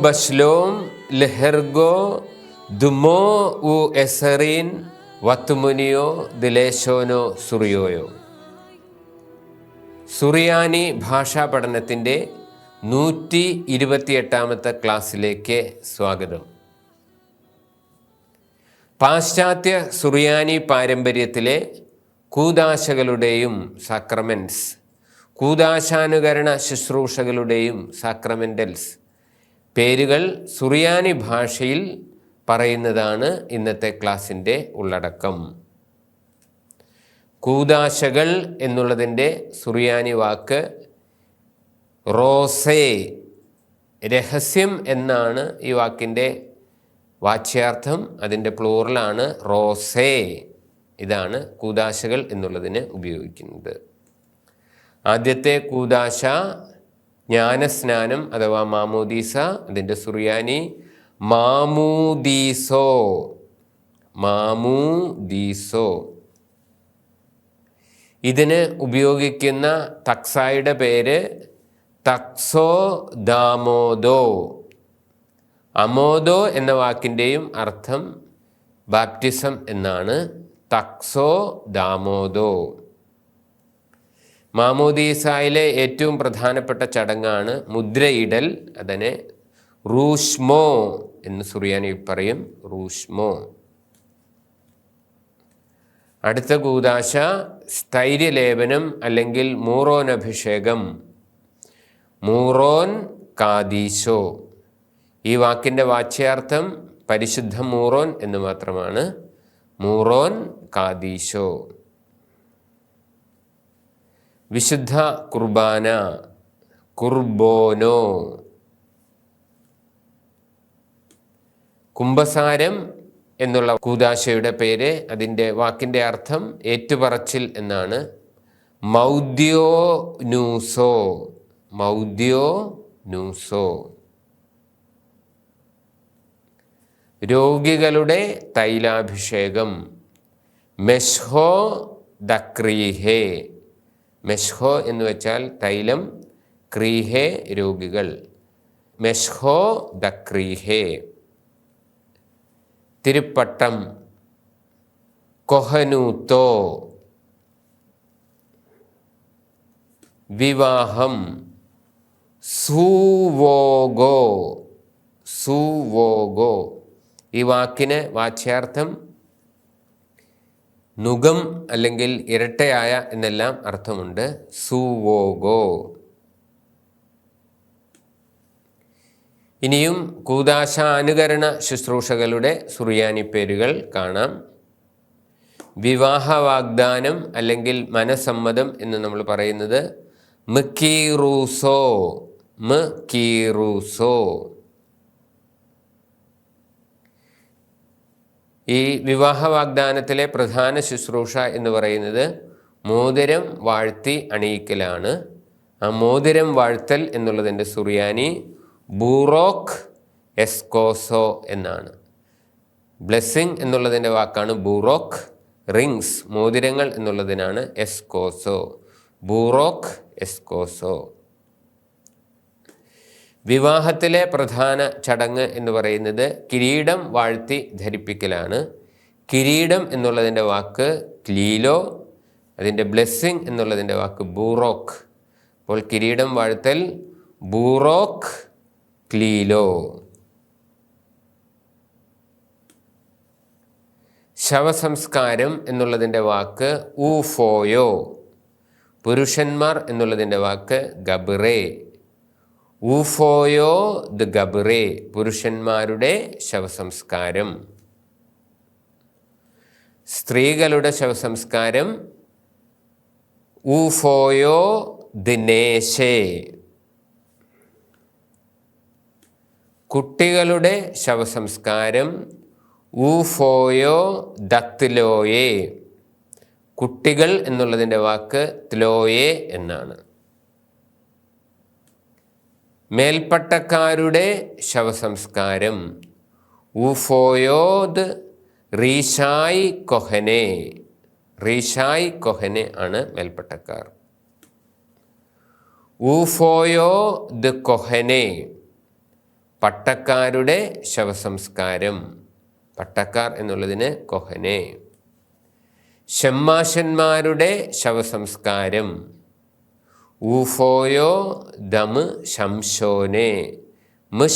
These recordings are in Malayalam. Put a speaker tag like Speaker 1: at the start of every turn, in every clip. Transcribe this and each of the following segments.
Speaker 1: ബഷ്ലോം ലെഹെർഗോ ദുമോ ഉ എസറീൻ വത്തുമുനിയോ ദിലേശോനോ സുറിയോയോ. സുറിയാനി ഭാഷാ പഠനത്തിൻ്റെ 128ാമത്തെ ക്ലാസ്സിലേക്ക് സ്വാഗതം. പാശ്ചാത്യ സുറിയാനി പാരമ്പര്യത്തിലെ കൂദാശകളുടെയും സാക്രമെൻറ്റ്സ്, കൂദാശാനുകരണ ശുശ്രൂഷകളുടെയും സാക്രമെൻ്റൽസ് പേരുകൾ സുറിയാനി ഭാഷയിൽ പറയുന്നതാണ് ഇന്നത്തെ ക്ലാസ്സിൻ്റെ ഉള്ളടക്കം. കൂദാശകൾ എന്നുള്ളതിൻ്റെ സുറിയാനി വാക്ക് റോസേ, രഹസ്യം എന്നാണ് ഈ വാക്കിൻ്റെ വാച്യാർത്ഥം. അതിൻ്റെ പ്ലൂറലാണ് റോസേ. ഇതാണ് കൂദാശകൾ എന്നുള്ളതിന് ഉപയോഗിക്കുന്നത്. ആദ്യത്തെ കൂദാശ ജ്ഞാനസ്നാനം അഥവാ മാമോദീസ. അതിൻ്റെ സുറിയാനി മാമൂദീസോ, മാമൂദീസോ. ഇതിന് ഉപയോഗിക്കുന്ന തക്സായുടെ പേര് തക്സോ ദാമോദോ. അമോദോ എന്ന വാക്കിൻ്റെയും അർത്ഥം ബാപ്റ്റിസം എന്നാണ്. തക്സോ ദാമോദോ. മാമോദീസായിലെ ഏറ്റവും പ്രധാനപ്പെട്ട ചടങ്ങാണ് മുദ്രയിടൽ. അതിനെ റൂഷ്മോ എന്ന് സുറിയാനിയിൽ പറയും, റൂഷ്മോ. അടുത്ത കൂദാശ സ്ഥൈര്യലേപനം അല്ലെങ്കിൽ മൂറോൻ അഭിഷേകം, മൂറോൻ കാദീശോ. ഈ വാക്കിൻ്റെ വാച്യാർത്ഥം പരിശുദ്ധ മൂറോൻ എന്ന് മാത്രമാണ്. മൂറോൻ കാദീശോ. വിശുദ്ധ കുർബാന, കുർബോനോ. കുംഭസാരം എന്നുള്ള കൂദാശയുടെ പേര്, അതിൻ്റെ വാക്കിൻ്റെ അർത്ഥം ഏറ്റുപറച്ചിൽ എന്നാണ്. മൗദ്യോ നൂസോ, മൗദ്യോ നൂസോ. രോഗികളുടെ തൈലാഭിഷേകം, മെഷ്ഹോ ദക്രീഹേ. മെഷ്ഹോ എന്ന് വെച്ചാൽ തൈലം, ക്രീഹേ രോഗികൾ. മെഷ്ഹോ ദക്രീഹേ. തിരുപ്പട്ടം, കൊഹനൂത്തോ. വിവാഹം, സൂവോഗോ, സൂവോഗോ. ഈ വാക്കിന് വാച്യാർത്ഥം നുകം അല്ലെങ്കിൽ ഇരട്ടയായ എന്നെല്ലാം അർത്ഥമുണ്ട്. സൂവോഗോ. ഇനിയും കൂദാശാനുകരണ ശുശ്രൂഷകളുടെ സുറിയാനി പേരുകൾ കാണാം. വിവാഹ വാഗ്ദാനം അല്ലെങ്കിൽ മനസമ്മതം എന്ന് നമ്മൾ പറയുന്നത് മിക്കീറൂസോ, മിക്കീറൂസോ. ഈ വിവാഹ വാഗ്ദാനത്തിലെ പ്രധാന ശുശ്രൂഷ എന്ന് പറയുന്നത് മോതിരം വാഴ്ത്തി അണിയിക്കലാണ്. ആ മോതിരം വാഴ്ത്തൽ എന്നുള്ളതിൻ്റെ സുറിയാനി ബൂറോക്ക് എസ്കോസോ എന്നാണ്. ബ്ലെസ്സിങ് എന്നുള്ളതിൻ്റെ വാക്കാണ് ബൂറോക്ക്. റിങ്സ്, മോതിരങ്ങൾ എന്നുള്ളതിനാണ് എസ്കോസോ. ബൂറോക്ക് എസ്കോസോ. വിവാഹത്തിലെ പ്രധാന ചടങ്ങ് എന്ന് പറയുന്നത് കിരീടം വാഴ്ത്തി ധരിപ്പിക്കലാണ്. കിരീടം എന്നുള്ളതിൻ്റെ വാക്ക് ക്ലീലോ, അതിൻ്റെ ബ്ലെസ്സിങ് എന്നുള്ളതിൻ്റെ വാക്ക് ബൂറോക്ക്. അപ്പോൾ കിരീടം വാഴ്ത്തൽ ബൂറോക്ക് ക്ലീലോ. ശവസംസ്കാരം എന്നുള്ളതിൻ്റെ വാക്ക് ഊഫോയോ. പുരുഷന്മാർ എന്നുള്ളതിൻ്റെ വാക്ക് ഗബ്രേ. ഊഫോയോ ദ് ഗബ്രേ, പുരുഷന്മാരുടെ ശവസംസ്കാരം. സ്ത്രീകളുടെ ശവസംസ്കാരം ഊഫോയോ ദ് നേശേ. കുട്ടികളുടെ ശവസംസ്കാരം ഊഫോയോ ദത്ലോയേ. കുട്ടികൾ എന്നുള്ളതിൻ്റെ വാക്ക് ത്ലോയേ എന്നാണ്. മേൽപ്പട്ടക്കാരുടെ ശവസംസ്കാരം ഊഫോയോദ് റീഷായ് കൊഹനെ. റീഷായ് കൊഹനെ ആണ് മേൽപ്പട്ടക്കാർ. ഊഫോയോ ദ് കൊഹനെ. പട്ടക്കാരുടെ ശവസംസ്കാരം. പട്ടക്കാർ എന്നുള്ളതിന് കൊഹനെ. ഷമ്മാശന്മാരുടെ ശവസംസ്കാരം. ഊഫോയോ ദമ് ശംശോനെ.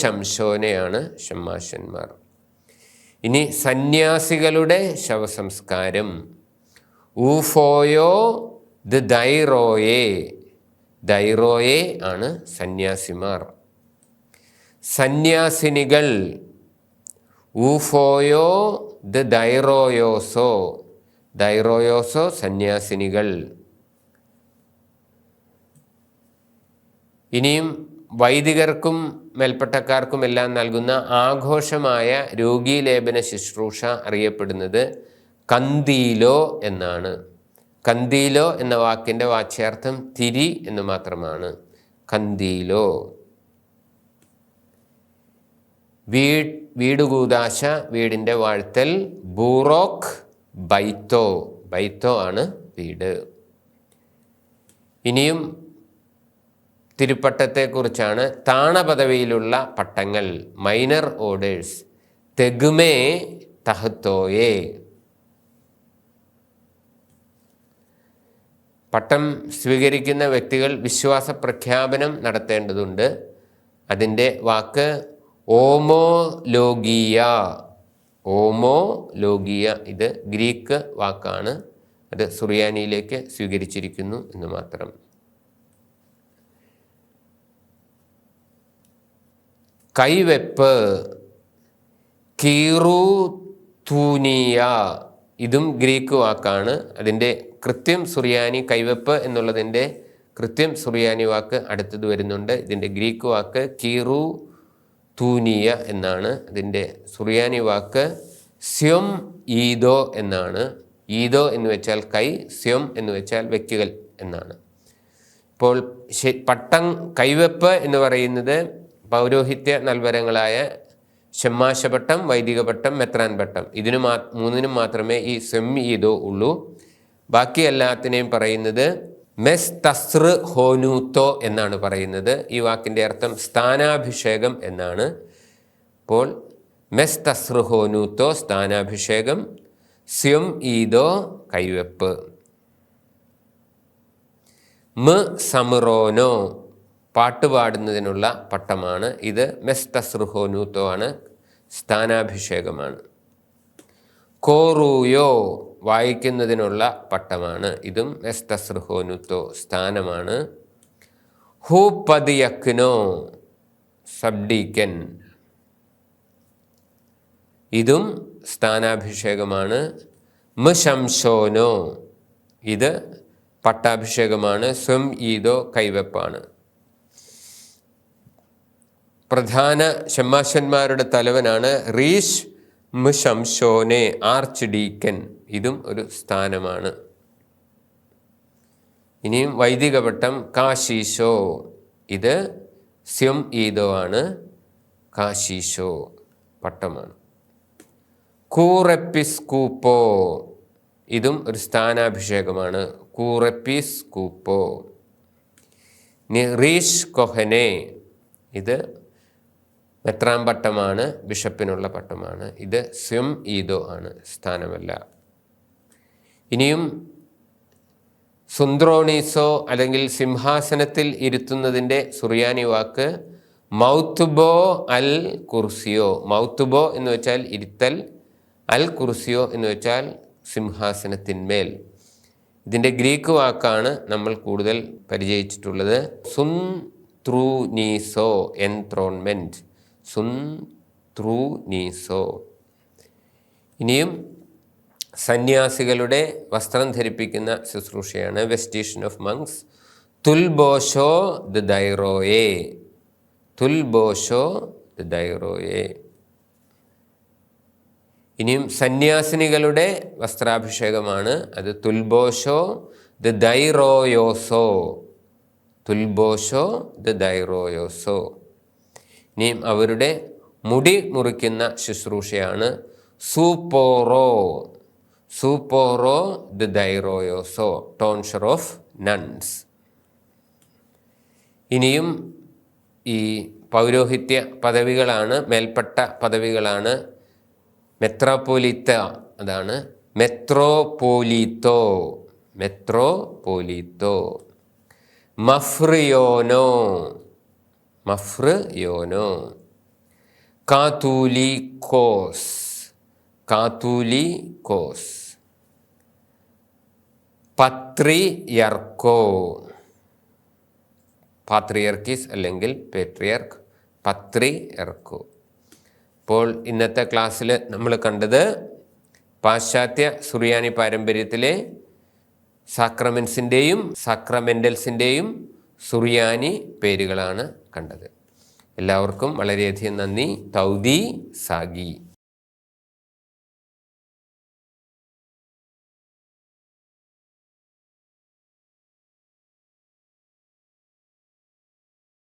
Speaker 1: ശംശോനെയാണ് ഷമ്മാശന്മാർ. ഇനി സന്യാസികളുടെ ശവസംസ്കാരം. ഊഫോയോ ദൈറോയെ. ദൈറോയെ ആണ് സന്യാസിമാർ. സന്യാസിനികൾ. ഊഫോയോ ദൈറോയോസോ. ദൈറോയോസോ സന്യാസിനികൾ. ഇനിയും വൈദികർക്കും മേൽപ്പട്ടക്കാർക്കും എല്ലാം നൽകുന്ന ആഘോഷമായ രോഗീലേപന ശുശ്രൂഷ അറിയപ്പെടുന്നത് കന്തീലോ എന്നാണ്. കന്തീലോ എന്ന വാക്കിൻ്റെ വാച്യാർത്ഥം തിരി എന്ന് മാത്രമാണ്. കന്തീലോ. വീടുകൂദാശ, വീടിൻ്റെ വാഴ്ത്തൽ. ബൂറോക്ക് ബൈത്തോ. ബൈത്തോ ആണ് വീട്. ഇനിയും തിരുപ്പട്ടത്തെക്കുറിച്ചാണ്. താണപദവിയിലുള്ള പട്ടങ്ങൾ. Minor orders. തെഗുമേ തഹത്തോയെ. പട്ടം സ്വീകരിക്കുന്ന വ്യക്തികൾ വിശ്വാസ പ്രഖ്യാപനം നടത്തേണ്ടതുണ്ട്. അതിൻ്റെ വാക്ക് ഓമോ ലോഗിയ. ഓമോ ലോഗിയ. ഇത് ഗ്രീക്ക് വാക്കാണ്. അത് സുറിയാനിയിലേക്ക് സ്വീകരിച്ചിരിക്കുന്നു എന്ന് മാത്രം. കൈവെപ്പ്. കീറൂതൂനിയ. ഇതും ഗ്രീക്ക് വാക്കാണ്. അതിൻ്റെ കൃത്യം സുറിയാനി, കൈവെപ്പ് എന്നുള്ളതിൻ്റെ കൃത്യം സുറിയാനി വാക്ക് അടുത്തത് വരുന്നുണ്ട്. ഇതിൻ്റെ ഗ്രീക്ക് വാക്ക് കീറൂതൂനിയ എന്നാണ്. അതിൻ്റെ സുറിയാനി വാക്ക് സ്യം ഈദോ എന്നാണ്. ഈദോ എന്ന് വെച്ചാൽ കൈ, സ്യം എന്ന് വെച്ചാൽ വ്യക്തികൾ എന്നാണ്. ഇപ്പോൾ പട്ടം കൈവെപ്പ് എന്ന് പറയുന്നത് പൗരോഹിത്യ നൽവരങ്ങളായ ഷമ്മാശപട്ടം, വൈദിക പട്ടം, മെത്രാൻ പട്ടം, ഇതിന് മൂന്നിനും മാത്രമേ ഈ സെം ഈദോ ഉള്ളൂ. ബാക്കി എല്ലാത്തിനെയും പറയുന്നത് മെസ് തസ്ർ ഹോനൂത്തോ എന്നാണ് പറയുന്നത്. ഈ വാക്കിൻ്റെ അർത്ഥം സ്ഥാനാഭിഷേകം എന്നാണ്. അപ്പോൾ മെസ് തസ്ർ ഹോനൂത്തോ സ്ഥാനാഭിഷേകം, സ്യം ഈദോ കൈവെപ്പ്. സമറോനോ പാട്ടുപാടുന്നതിനുള്ള പട്ടമാണ്. ഇത് മെസ് തസ്റുഹോനൂത്തോ ആണ്, സ്ഥാനാഭിഷേകമാണ്. കോറൂയോ വായിക്കുന്നതിനുള്ള പട്ടമാണ്. ഇതും മെസ് തസ്റുഹോനൂത്തോ സ്ഥാനമാണ്. ഹൂപ്പതിയക്നോ സബ്ഡീക്കൻ. ഇതും സ്ഥാനാഭിഷേകമാണ്. ശംശോനോ ഇത് പട്ടാഭിഷേകമാണ്. സ്വം ഈദോ കൈവെപ്പാണ്. പ്രധാന ഷമ്മാശന്മാരുടെ തലവനാണ് റീഷ് ശംശോനെ ആർച്ച് ഡീക്കൻ. ഇതും ഒരു സ്ഥാനമാണ്. ഇനിയും വൈദിക പട്ടം കാശീശോ. ഇത് സ്യം ഈദോ ആണ്. കാശീശോ പട്ടമാണ്. കൂറെപ്പിസ്കൂപ്പോ ഇതും ഒരു സ്ഥാനാഭിഷേകമാണ്. കൂറെപ്പിസ്കൂപ്പോ. റീഷ് കൊഹനെ ഇത് മെത്രാൻ പട്ടമാണ്, ബിഷപ്പിനുള്ള പട്ടമാണ്. ഇത് സ്യം ഈദോ ആണ്, സ്ഥാനമല്ല. ഇനിയും സുന്ത്രോണീസോ അല്ലെങ്കിൽ സിംഹാസനത്തിൽ ഇരുത്തുന്നതിൻ്റെ സുറിയാനി വാക്ക് മൗത്തുബോ അൽ കുർസിയോ. മൗത്തുബോ എന്ന് വെച്ചാൽ ഇരുത്തൽ, അൽ കുർസിയോ എന്ന് വെച്ചാൽ സിംഹാസനത്തിന്മേൽ. ഇതിൻ്റെ ഗ്രീക്ക് വാക്കാണ് നമ്മൾ കൂടുതൽ പരിചയിച്ചിട്ടുള്ളത്. സുൻ ത്രൂനീസോ എൻത്രോൺമെൻറ്റ്. സുൻ ത്രൂനീസോ. ഇനിയും സന്യാസികളുടെ വസ്ത്രം ധരിപ്പിക്കുന്ന ശുശ്രൂഷയാണ് വെസ്റ്റീഷൻ ഓഫ് മങ്സ്. തുൽബോഷോ ദ ദൈറോയെ. തുൽബോഷോ ദ ദൈറോയെ. ഇനിയും സന്യാസിനികളുടെ വസ്ത്രാഭിഷേകമാണ്. അത് തുൽബോഷോ ദ ദൈറോയോസോ. തുൽബോഷോ ദ ദൈറോയോസോ. ഇനിയും അവരുടെ മുടി മുറിക്കുന്ന ശുശ്രൂഷയാണ് സൂപ്പോറോ. സൂപ്പോറോ ദ ദൈറോയോസോ. Tonsure of nuns. ഇനിയും ഈ പൗരോഹിത്യ പദവികളാണ്, മേൽപ്പെട്ട പദവികളാണ്. മെത്രാപ്പോലീത്ത അതാണ്. മെത്രോപോലീത്തോ, മെത്രോപോലീത്തോ. മഫ്രിയോനോ, മഫ്രിയോനോ. കാതൂലിക്കോസ്, കാതൂലിക്കോസ്. പത്രിയർക്കോ, പാത്രിയർക്കീസ് അല്ലെങ്കിൽ പേട്രിയർക്ക്, പത്രിയർക്കോ. അപ്പോൾ ഇന്നത്തെ ക്ലാസ്സിൽ നമ്മൾ കണ്ടത് പാശ്ചാത്യ സുറിയാനി പാരമ്പര്യത്തിലെ സാക്രമെൻസിൻ്റെയും സാക്രമെൻ്റൽസിൻ്റെയും സുറിയാനി പേരുകളാണ് കണ്ടത്. എല്ലാവർക്കും വളരെയധികം നന്ദി. തൗദി സാഗി.